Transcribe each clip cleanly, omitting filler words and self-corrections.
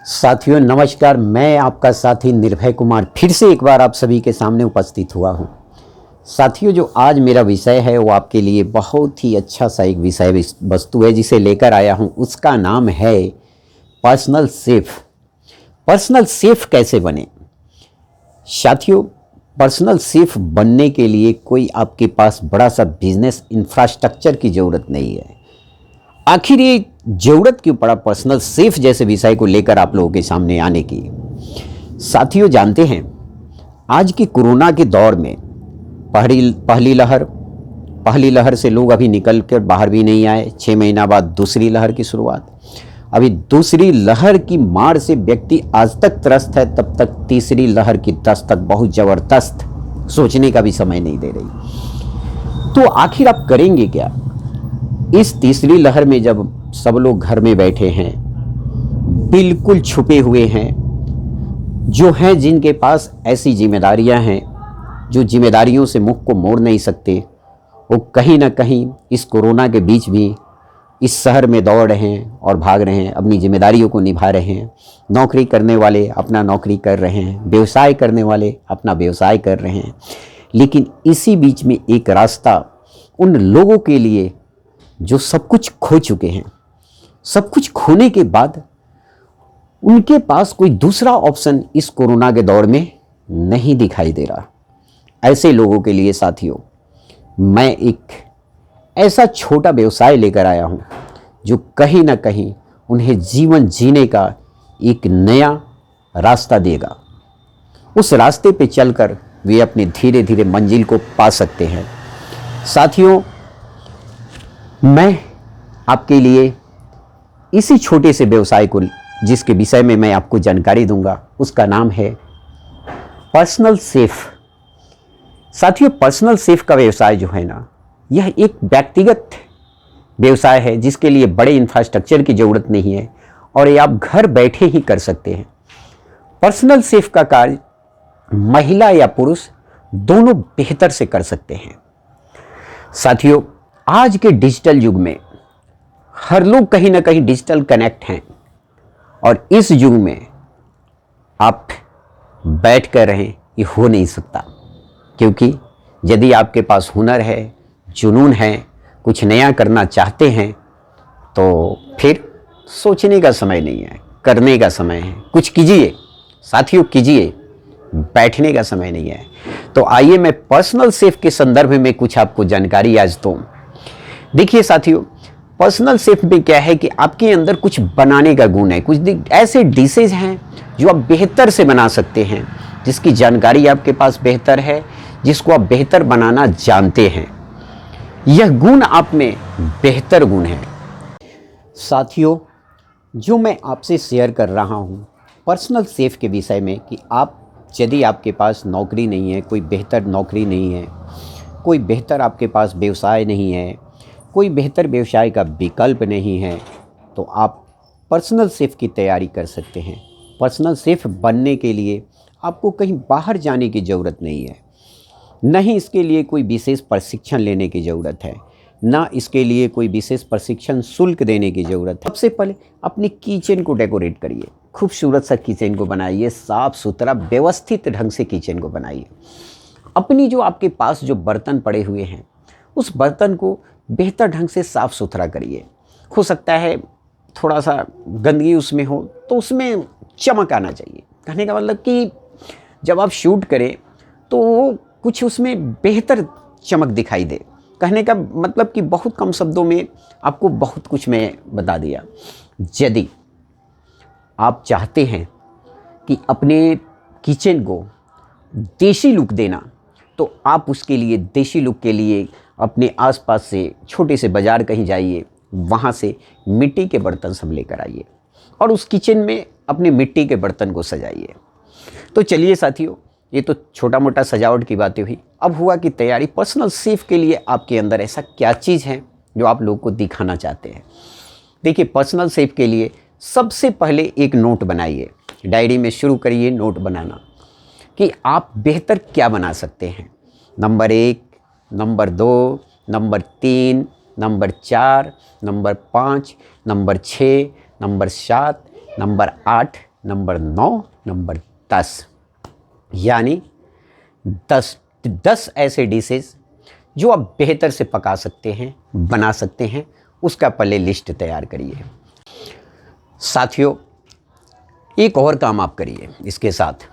साथियों नमस्कार। मैं आपका साथी निर्भय कुमार फिर से एक बार आप सभी के सामने उपस्थित हुआ हूँ। साथियों, जो आज मेरा विषय है वो आपके लिए बहुत ही अच्छा सा एक विषय वस्तु है जिसे लेकर आया हूँ। उसका नाम है पर्सनल सेफ। पर्सनल सेफ कैसे बने? साथियों, पर्सनल सेफ बनने के लिए कोई आपके पास बड़ा सा बिजनेस इंफ्रास्ट्रक्चर की ज़रूरत नहीं है। आखिर ये ज़रूरत क्यों पड़ा पर्सनल सेफ जैसे विषय को लेकर आप लोगों के सामने आने की? साथियों, जानते हैं आज के कोरोना के दौर में पहली लहर से लोग अभी निकल कर बाहर भी नहीं आए। 6 महीना बाद दूसरी लहर की शुरुआत। अभी दूसरी लहर की मार से व्यक्ति आज तक त्रस्त है, तब तक तीसरी लहर की दस्तक बहुत ज़बरदस्त, सोचने का भी समय नहीं दे रही। तो आखिर आप करेंगे क्या इस तीसरी लहर में, जब सब लोग घर में बैठे हैं, बिल्कुल छुपे हुए हैं, जो हैं जिनके पास ऐसी जिम्मेदारियां हैं जो जिम्मेदारियों से मुख को मोड़ नहीं सकते, वो कहीं ना कहीं इस कोरोना के बीच भी इस शहर में दौड़ रहे हैं और भाग रहे हैं, अपनी जिम्मेदारियों को निभा रहे हैं। नौकरी करने वाले अपना नौकरी कर रहे हैं, व्यवसाय करने वाले अपना व्यवसाय कर रहे हैं। लेकिन इसी बीच में एक रास्ता उन लोगों के लिए जो सब कुछ खो चुके हैं। सब कुछ खोने के बाद उनके पास कोई दूसरा ऑप्शन इस कोरोना के दौर में नहीं दिखाई दे रहा। ऐसे लोगों के लिए साथियों, मैं एक ऐसा छोटा व्यवसाय लेकर आया हूं जो कहीं ना कहीं उन्हें जीवन जीने का एक नया रास्ता देगा। उस रास्ते पे चलकर वे अपने धीरे धीरे मंजिल को पा सकते हैं। साथियों, मैं आपके लिए इसी छोटे से व्यवसाय को, जिसके विषय में मैं आपको जानकारी दूंगा, उसका नाम है पर्सनल सेफ। साथियों, पर्सनल सेफ का व्यवसाय जो है ना, यह एक व्यक्तिगत व्यवसाय है जिसके लिए बड़े इंफ्रास्ट्रक्चर की ज़रूरत नहीं है और ये आप घर बैठे ही कर सकते हैं। पर्सनल सेफ का कार्य महिला या पुरुष दोनों बेहतर से कर सकते हैं। साथियों, आज के डिजिटल युग में हर लोग कहीं ना कहीं डिजिटल कनेक्ट हैं और इस युग में आप बैठ कर रहें, ये हो नहीं सकता। क्योंकि यदि आपके पास हुनर है, जुनून है, कुछ नया करना चाहते हैं, तो फिर सोचने का समय नहीं है, करने का समय है। कुछ कीजिए साथियों, कीजिए, बैठने का समय नहीं है। तो आइए मैं पर्सनल सेफ के संदर्भ में कुछ आपको जानकारी आज दूं। देखिए साथियों, पर्सनल सेफ में क्या है कि आपके अंदर कुछ बनाने का गुण है। कुछ ऐसे डिशेज हैं जो आप बेहतर से बना सकते हैं, जिसकी जानकारी आपके पास बेहतर है, जिसको आप बेहतर बनाना जानते हैं। यह गुण आप में बेहतर गुण है। साथियों, जो मैं आपसे शेयर कर रहा हूँ पर्सनल सेफ के विषय में, कि आप यदि आपके पास नौकरी नहीं है, कोई बेहतर नौकरी नहीं है, कोई बेहतर आपके पास व्यवसाय नहीं है, कोई बेहतर व्यवसाय का विकल्प नहीं है, तो आप पर्सनल सेफ की तैयारी कर सकते हैं। पर्सनल सेफ बनने के लिए आपको कहीं बाहर जाने की ज़रूरत नहीं है, न ही इसके लिए कोई विशेष प्रशिक्षण लेने की ज़रूरत है, ना इसके लिए कोई विशेष प्रशिक्षण शुल्क देने की ज़रूरत है। सबसे पहले अपनी किचन को डेकोरेट करिए, खूबसूरत सा किचन को बनाइए, साफ़ सुथरा व्यवस्थित ढंग से किचन को बनाइए। अपनी जो आपके पास जो बर्तन पड़े हुए हैं, उस बर्तन को बेहतर ढंग से साफ़ सुथरा करिए। हो सकता है थोड़ा सा गंदगी उसमें हो, तो उसमें चमक आना चाहिए। कहने का मतलब कि जब आप शूट करें तो कुछ उसमें बेहतर चमक दिखाई दे। कहने का मतलब कि बहुत कम शब्दों में आपको बहुत कुछ मैं बता दिया। यदि आप चाहते हैं कि अपने किचन को देसी लुक देना, तो आप उसके लिए देसी लुक के लिए अपने आसपास से छोटे से बाज़ार कहीं जाइए, वहाँ से मिट्टी के बर्तन सब लेकर आइए और उस किचन में अपने मिट्टी के बर्तन को सजाइए। तो चलिए साथियों, ये तो छोटा मोटा सजावट की बातें हुई। अब हुआ कि तैयारी पर्सनल सेफ के लिए आपके अंदर ऐसा क्या चीज़ है जो आप लोगों को दिखाना चाहते हैं। देखिए, पर्सनल सेफ के लिए सबसे पहले एक नोट बनाइए, डायरी में शुरू करिए नोट बनाना कि आप बेहतर क्या बना सकते हैं। Number 1, number 2, number 3, number 4, number 5, number 6, number 7, number 8, number 9, number 10, यानी 10 ऐसे डिशेस जो आप बेहतर से पका सकते हैं, बना सकते हैं, उसका पहले लिस्ट तैयार करिए। साथियों, एक और काम आप करिए इसके साथ।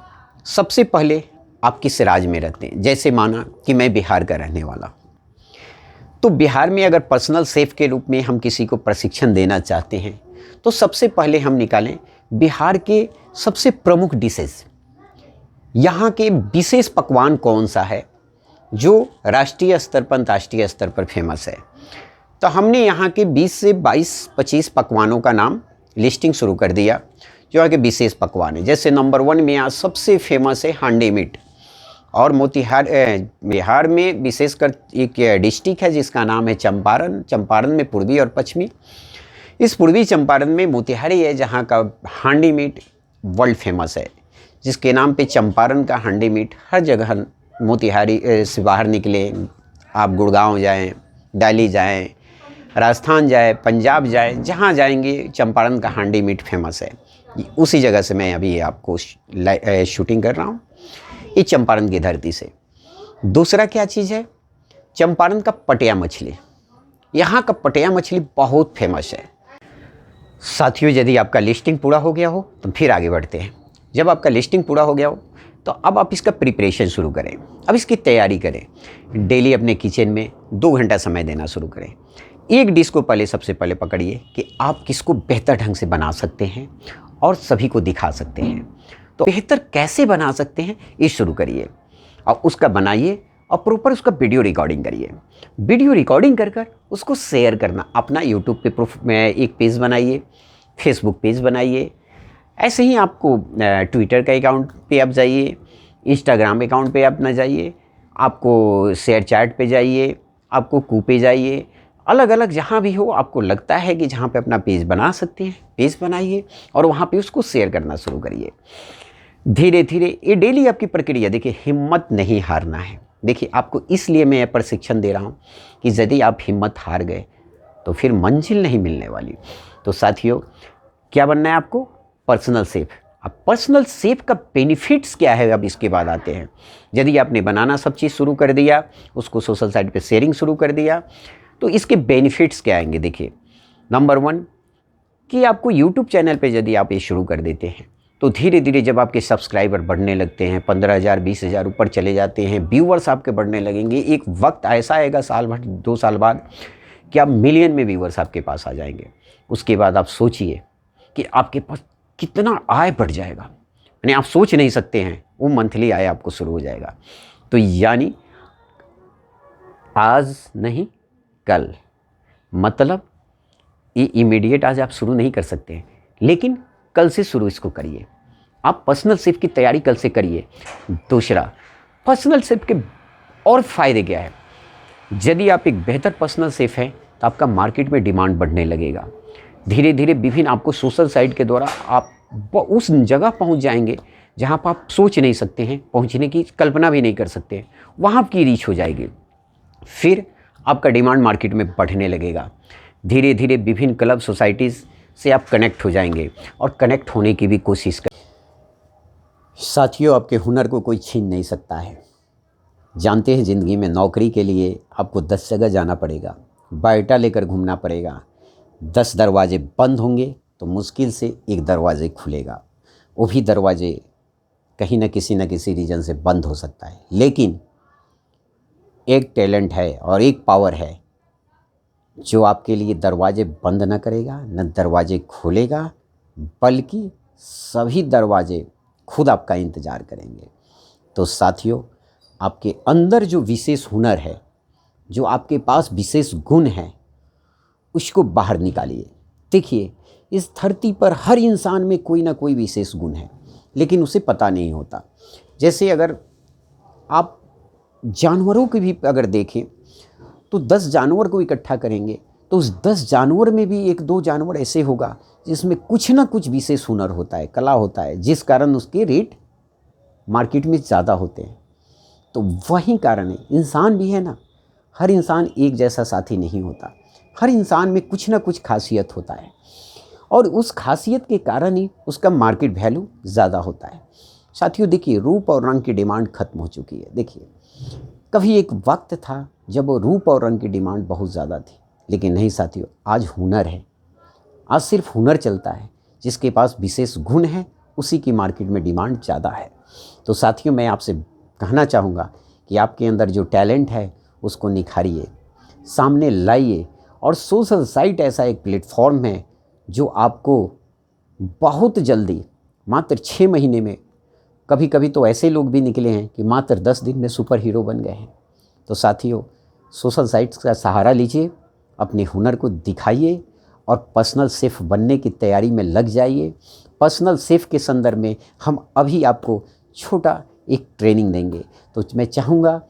सबसे पहले आप किस राज्य में रहते हैं? जैसे माना कि मैं बिहार का रहने वाला, तो बिहार में अगर पर्सनल शेफ के रूप में हम किसी को प्रशिक्षण देना चाहते हैं तो सबसे पहले हम निकालें बिहार के सबसे प्रमुख डिशेस, यहाँ के विशेष पकवान कौन सा है जो राष्ट्रीय स्तर पर, अंतर्राष्ट्रीय स्तर पर फेमस है। तो हमने यहाँ के 20 से 22-25 पकवानों का नाम लिस्टिंग शुरू कर दिया जो यहाँ के विशेष पकवान है। जैसे नंबर 1 में यहाँ सबसे फेमस है हांडी मीट, और मोतिहार बिहार में विशेषकर एक डिस्ट्रिक्ट है जिसका नाम है चंपारण। चंपारण में पूर्वी और पश्चिमी, इस पूर्वी चंपारण में मोतिहारी है जहाँ का हांडी मीट वर्ल्ड फेमस है, जिसके नाम पे चंपारण का हांडी मीट हर जगह, मोतिहारी से बाहर निकले आप गुड़गांव जाएं, दिल्ली जाएं, राजस्थान जाएं, पंजाब जाएं, जहाँ जाएंगे चंपारण का हांडी मीट फेमस है। उसी जगह से मैं अभी आपको शूटिंग कर रहा हूँ, ये चंपारण की धरती से। दूसरा क्या चीज़ है? चंपारण का पटिया मछली। यहाँ का पटिया मछली बहुत फेमस है। साथियों, यदि आपका लिस्टिंग पूरा हो गया हो तो फिर आगे बढ़ते हैं। जब आपका लिस्टिंग पूरा हो गया हो तो अब आप इसका प्रिपरेशन शुरू करें, अब इसकी तैयारी करें। डेली अपने किचन में 2 घंटा समय देना शुरू करें। एक डिश को पहले सबसे पहले पकड़िए कि आप किसको बेहतर ढंग से बना सकते हैं और सभी को दिखा सकते हैं। तो बेहतर कैसे बना सकते हैं ये शुरू करिए और उसका बनाइए और प्रॉपर उसका वीडियो रिकॉर्डिंग करिए। वीडियो रिकॉर्डिंग कर कर उसको शेयर करना। अपना यूट्यूब पे प्रूफ में एक पेज बनाइए, फेसबुक पेज बनाइए, ऐसे ही आपको ट्विटर का अकाउंट पे आप जाइए, इंस्टाग्राम अकाउंट पे आप ना जाइए, आपको शेयर चैट पे जाइए, आपको कूपे जाइए, अलग अलग जहाँ भी हो आपको लगता है कि जहाँ पे अपना पेज बना सकते हैं, पेज बनाइए और वहाँ पे उसको शेयर करना शुरू करिए। धीरे धीरे ये डेली आपकी प्रक्रिया। देखिए, हिम्मत नहीं हारना है। देखिए, आपको इसलिए मैं प्रशिक्षण दे रहा हूँ कि यदि आप हिम्मत हार गए तो फिर मंजिल नहीं मिलने वाली। तो साथियों, क्या बनना है आपको? Personal chef. अब पर्सनल शेफ का बेनिफिट्स क्या है, अब इसके बाद आते हैं। यदि आपने बनाना सब चीज़ शुरू कर दिया, उसको सोशल साइट पे शेयरिंग शुरू कर दिया, तो इसके बेनिफिट्स क्या आएंगे? देखिए, नंबर 1 कि आपको यूट्यूब चैनल पे यदि आप ये शुरू कर देते हैं तो धीरे धीरे जब आपके सब्सक्राइबर बढ़ने लगते हैं, 15,000 20,000 ऊपर चले जाते हैं, व्यूवर्स आपके बढ़ने लगेंगे, एक वक्त ऐसा आएगा साल भर 2 साल बाद कि आप मिलियन में व्यूवर्स आपके पास आ जाएंगे। उसके बाद आप सोचिए कि आपके पास कितना आय बढ़ जाएगा, यानी आप सोच नहीं सकते हैं, वो मंथली आय आपको शुरू हो जाएगा। तो यानी आज नहीं कल, मतलब ये इमीडिएट आज आप शुरू नहीं कर सकते हैं, लेकिन कल से शुरू इसको करिए। आप पर्सनल शेफ की तैयारी कल से करिए। दूसरा, पर्सनल शेफ के और फ़ायदे क्या है? यदि आप एक बेहतर पर्सनल शेफ हैं तो आपका मार्केट में डिमांड बढ़ने लगेगा। धीरे धीरे विभिन्न आपको सोशल साइट के द्वारा आप उस जगह पहुंच जाएंगे जहां पर आप सोच नहीं सकते हैं, पहुंचने की कल्पना भी नहीं कर सकते हैं, वहां आपकी रीच हो जाएगी। फिर आपका डिमांड मार्केट में बढ़ने लगेगा। धीरे धीरे विभिन्न क्लब सोसाइटीज़ से आप कनेक्ट हो जाएंगे और कनेक्ट होने की भी कोशिश करें। साथियों, आपके हुनर को कोई छीन नहीं सकता है। जानते हैं, ज़िंदगी में नौकरी के लिए आपको 10 जगह जाना पड़ेगा, बायोडा लेकर घूमना पड़ेगा। 10 दरवाजे बंद होंगे तो मुश्किल से एक दरवाजे खुलेगा। वो भी दरवाजे कहीं न किसी रीज़न से बंद हो सकता है, लेकिन एक टैलेंट है और एक पावर है जो आपके लिए दरवाजे बंद न करेगा, न दरवाजे खोलेगा, बल्कि सभी दरवाजे खुद आपका इंतज़ार करेंगे। तो साथियों, आपके अंदर जो विशेष हुनर है, जो आपके पास विशेष गुण है, उसको बाहर निकालिए। देखिए, इस धरती पर हर इंसान में कोई ना कोई विशेष गुण है, लेकिन उसे पता नहीं होता। जैसे अगर आप जानवरों की भी अगर देखें तो 10 जानवर को इकट्ठा करेंगे तो उस 10 जानवर में भी 1-2 जानवर ऐसे होगा जिसमें कुछ ना कुछ विशेष हुनर होता है, कला होता है, जिस कारण उसके रेट मार्केट में ज़्यादा होते हैं। तो वही कारण है, इंसान भी है ना, हर इंसान एक जैसा साथी नहीं होता, हर इंसान में कुछ ना कुछ खासियत होता है। और उस खासियत के कारण ही उसका मार्केट वैल्यू ज़्यादा होता है। साथियों देखिए, रूप और रंग की डिमांड खत्म हो चुकी है। देखिए, कभी एक वक्त था जब वो रूप और रंग की डिमांड बहुत ज़्यादा थी, लेकिन नहीं साथियों, आज हुनर है। आज सिर्फ हुनर चलता है। जिसके पास विशेष गुण है उसी की मार्केट में डिमांड ज़्यादा है। तो साथियों, मैं आपसे कहना चाहूँगा कि आपके अंदर जो टैलेंट है उसको निखारिए, सामने लाइए। और सोशल साइट ऐसा एक प्लेटफॉर्म है जो आपको बहुत जल्दी, मात्र 6 महीने में, कभी कभी तो ऐसे लोग भी निकले हैं कि मात्र 10 दिन में सुपर हीरो बन गए हैं। तो साथियों, सोशल साइट्स का सहारा लीजिए, अपने हुनर को दिखाइए और पर्सनल शेफ़ बनने की तैयारी में लग जाइए। पर्सनल शेफ़ के संदर्भ में हम अभी आपको छोटा एक ट्रेनिंग देंगे। तो मैं चाहूँगा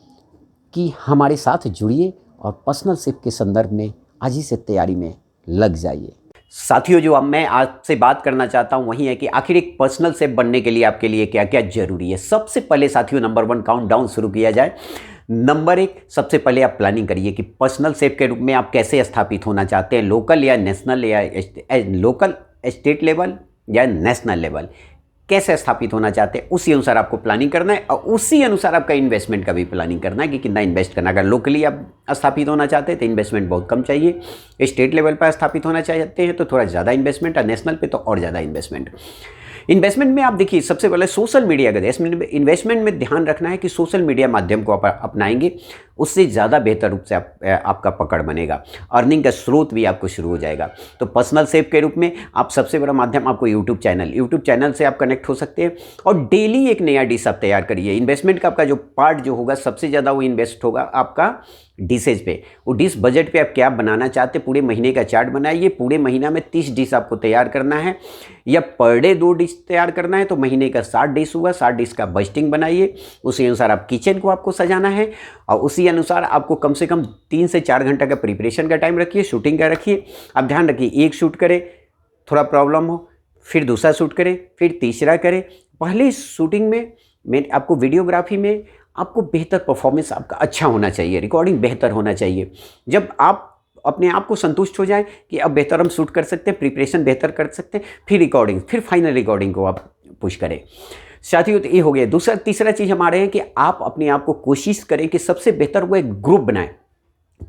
कि हमारे साथ जुड़िए और पर्सनल शेफ़ के संदर्भ में आज ही से तैयारी में लग जाइए। साथियों, जो अब मैं आपसे बात करना चाहता हूं वही है कि आखिर एक पर्सनल शेफ बनने के लिए आपके लिए क्या क्या जरूरी है। सबसे पहले साथियों, नंबर 1 काउंटडाउन शुरू किया जाए। नंबर 1, सबसे पहले आप प्लानिंग करिए कि पर्सनल शेफ के रूप में आप कैसे स्थापित होना चाहते हैं, लोकल या नेशनल या लोकल स्टेट लेवल या नेशनल लेवल, कैसे स्थापित होना चाहते हैं, उसी अनुसार आपको प्लानिंग करना है। और उसी अनुसार आपका इन्वेस्टमेंट का भी प्लानिंग करना है कि कितना इन्वेस्ट करना है। अगर लोकली आप स्थापित होना चाहते हैं तो इन्वेस्टमेंट बहुत कम चाहिए। स्टेट लेवल पर स्थापित होना चाहते हैं तो थोड़ा ज़्यादा इन्वेस्टमेंट, और नेशनल पे तो और ज़्यादा इन्वेस्टमेंट। इन्वेस्टमेंट में आप देखिए, सबसे पहले सोशल मीडिया का इन्वेस्टमेंट में ध्यान रखना है कि सोशल मीडिया माध्यम को आप अपनाएंगे, उससे ज़्यादा बेहतर रूप से आपका पकड़ बनेगा। अर्निंग का स्रोत भी आपको शुरू हो जाएगा। तो पर्सनल शेफ के रूप में आप सबसे बड़ा माध्यम आपको यूट्यूब चैनल से आप कनेक्ट हो सकते हैं और डेली एक नया डिश आप तैयार करिए। इन्वेस्टमेंट का आपका जो पार्ट जो होगा, सबसे ज़्यादा वो इन्वेस्ट होगा आपका डिशेज पे। वो डिश बजट पे आप क्या बनाना चाहते हैं, पूरे महीने का चार्ट बनाइए। पूरे महीना में 30 डिश आपको तैयार करना है, या पर डे 2 डिश तैयार करना है तो महीने का 60 डिश हुआ। 60 डिश का बजटिंग बनाइए। उसी अनुसार आप किचन को आपको सजाना है और उसी अनुसार आपको कम से कम 3 से 4 घंटा का प्रिपरेशन का टाइम रखिए, शूटिंग का रखिए। आप ध्यान रखिए, एक शूट करें, थोड़ा प्रॉब्लम हो, फिर दूसरा शूट करें, फिर तीसरा करें। पहले शूटिंग में आपको वीडियोग्राफी में आपको बेहतर परफॉर्मेंस आपका अच्छा होना चाहिए, रिकॉर्डिंग बेहतर होना चाहिए। जब आप अपने आप को संतुष्ट हो जाए कि अब बेहतर हम शूट कर सकते हैं, प्रिपरेशन बेहतर कर सकते हैं, फिर रिकॉर्डिंग, फिर फाइनल रिकॉर्डिंग को आप पुश करें। साथियों, तो ये हो गया। तीसरा चीज़ हमारे हैं कि आप अपने आप को कोशिश करें कि सबसे बेहतर वो एक ग्रुप बनाएं।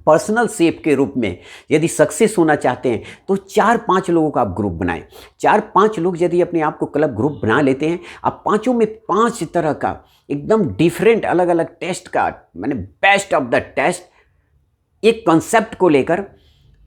पर्सनल शेफ के रूप में यदि सक्सेस होना चाहते हैं तो 4-5 लोगों का आप ग्रुप बनाएं। 4-5 लोग यदि अपने आप को क्लब ग्रुप बना लेते हैं, आप पांचों में 5 तरह का एकदम डिफरेंट अलग अलग टेस्ट का, मैंने बेस्ट ऑफ द टेस्ट, एक कॉन्सेप्ट को लेकर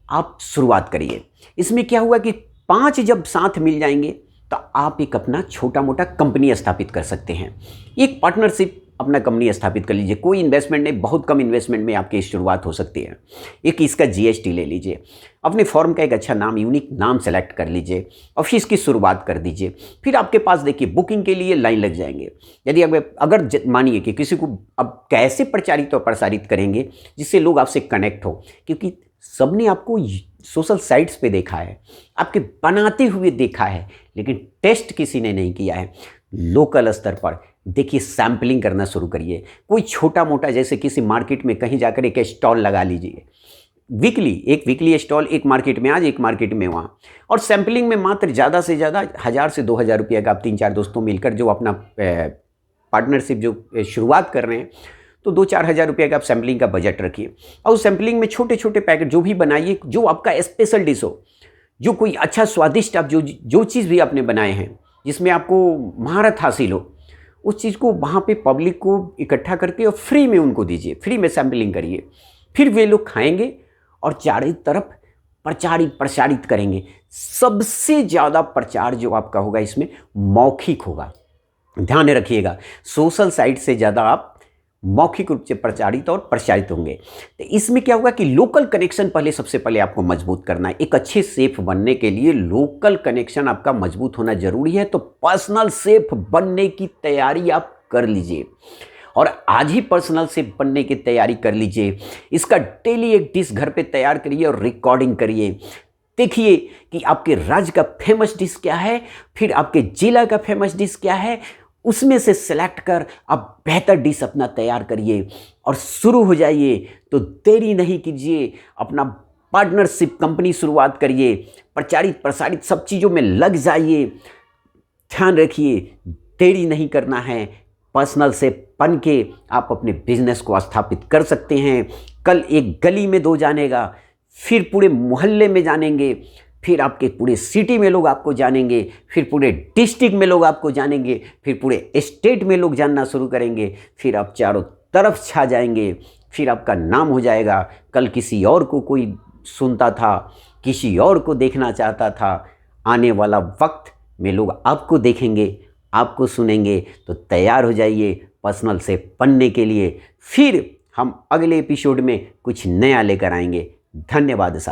आप शुरुआत करिए। इसमें क्या हुआ कि 5 जब साथ मिल जाएंगे तो आप एक अपना छोटा मोटा कंपनी स्थापित कर सकते हैं। एक पार्टनरशिप अपना कंपनी स्थापित कर लीजिए। कोई इन्वेस्टमेंट नहीं, बहुत कम इन्वेस्टमेंट में आपकी शुरुआत हो सकती है। एक इसका जीएसटी ले लीजिए, अपने फॉर्म का एक अच्छा नाम, यूनिक नाम सेलेक्ट कर लीजिए, ऑफिस की शुरुआत कर दीजिए। फिर आपके पास देखिए बुकिंग के लिए लाइन लग जाएंगे। यदि अगर मानिए कि किसी को अब कैसे प्रचारित और प्रसारित करेंगे जिससे लोग आपसे कनेक्ट हो, क्योंकि सबने आपको सोशल साइट्स पे देखा है, आपके बनाते हुए देखा है, लेकिन टेस्ट किसी ने नहीं किया है। लोकल स्तर पर देखिए, सैम्पलिंग करना शुरू करिए। कोई छोटा मोटा, जैसे किसी मार्केट में कहीं जाकर एक स्टॉल लगा लीजिए, एक वीकली स्टॉल, एक मार्केट में आज, एक मार्केट में वहाँ, और सैम्पलिंग में मात्र ज़्यादा से ज़्यादा 1000 से 2000 रुपये का आप 3-4 दोस्तों मिलकर जो अपना पार्टनरशिप जो शुरुआत कर रहे हैं, तो 2-4 हज़ार रुपये का आप सैम्पलिंग का बजट रखिए। और उस सैम्पलिंग में छोटे छोटे पैकेट जो भी बनाइए, जो आपका स्पेशल डिश हो, जो कोई अच्छा स्वादिष्ट आप जो चीज़ भी आपने बनाए हैं जिसमें आपको महारत हासिल हो, उस चीज़ को वहाँ पे पब्लिक को इकट्ठा करके और फ्री में उनको दीजिए, फ्री में सैम्पलिंग करिए। फिर वे लोग खाएंगे और चारों तरफ प्रसारित करेंगे। सबसे ज़्यादा प्रचार जो आपका होगा इसमें मौखिक होगा। ध्यान रखिएगा, सोशल साइट से ज़्यादा आप मौखिक रूप से प्रचारित और प्रसारित होंगे। तो इसमें क्या होगा कि लोकल कनेक्शन पहले, सबसे पहले आपको मजबूत करना है। एक अच्छे शेफ बनने के लिए लोकल कनेक्शन आपका मजबूत होना जरूरी है। तो पर्सनल शेफ बनने की तैयारी आप कर लीजिए, और आज ही पर्सनल शेफ बनने की तैयारी कर लीजिए। इसका डेली एक डिश घर पे तैयार करिए और रिकॉर्डिंग करिए। देखिए कि आपके राज्य का फेमस डिश क्या है, फिर आपके जिला का फेमस डिश क्या है, उसमें से सेलेक्ट कर आप बेहतर डिश अपना तैयार करिए और शुरू हो जाइए। तो देरी नहीं कीजिए, अपना पार्टनरशिप कंपनी शुरुआत करिए, प्रचारित प्रसारित सब चीज़ों में लग जाइए। ध्यान रखिए, देरी नहीं करना है। पर्सनल से बन के आप अपने बिजनेस को स्थापित कर सकते हैं। कल एक गली में 2 जानेगा, फिर पूरे मोहल्ले में जानेंगे, फिर आपके पूरे सिटी में लोग आपको जानेंगे, फिर पूरे डिस्ट्रिक्ट में लोग आपको जानेंगे, फिर पूरे स्टेट में लोग जानना शुरू करेंगे, फिर आप चारों तरफ छा जाएंगे, फिर आपका नाम हो जाएगा। कल किसी और को कोई सुनता था, किसी और को देखना चाहता था, आने वाला वक्त में लोग आपको देखेंगे, आपको सुनेंगे। तो तैयार हो जाइए पर्सनल से बनने के लिए। फिर हम अगले एपिसोड में कुछ नया लेकर आएंगे। धन्यवाद साहब।